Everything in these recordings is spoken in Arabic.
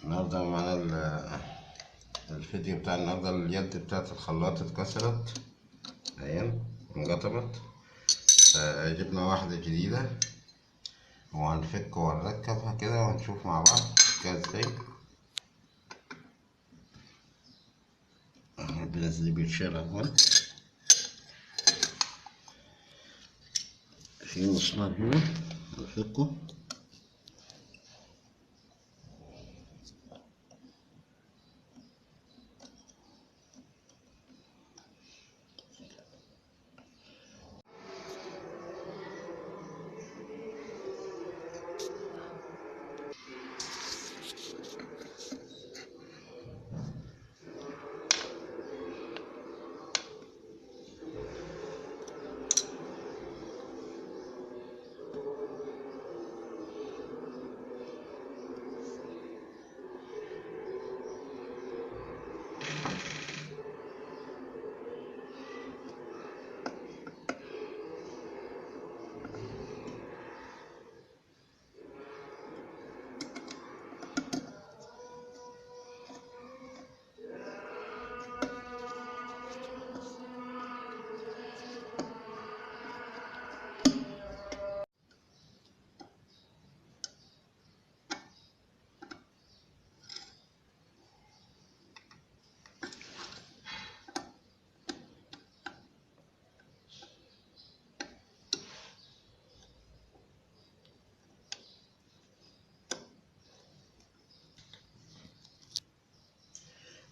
النهارده معانا الفيديو بتاع النهارده. اليد بتاعت الخلاط اتكسرت اهي، انقطمت، فجبنا واحدة جديدة وهنفك ونركبها كده ونشوف مع بعض ازاي. البنز دي بيتشال اهون، في مسمار هنا نفكه.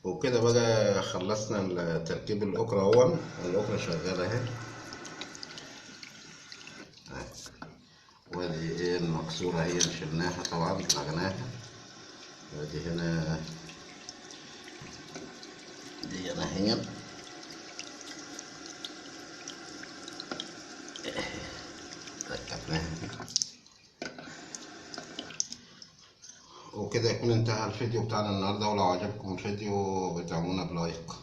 وكده بقى خلصنا تركيب الأكرة اهو. الأكرة شغالة اهي، وادي ايه المكسورة هي شلناها طبعا، لغناها. وادي هنا دي هنا هي ركبناها. وكده يكون انتهى الفيديو بتاعنا النهارده، ولو عجبكم الفيديو ادعمونا بلايك.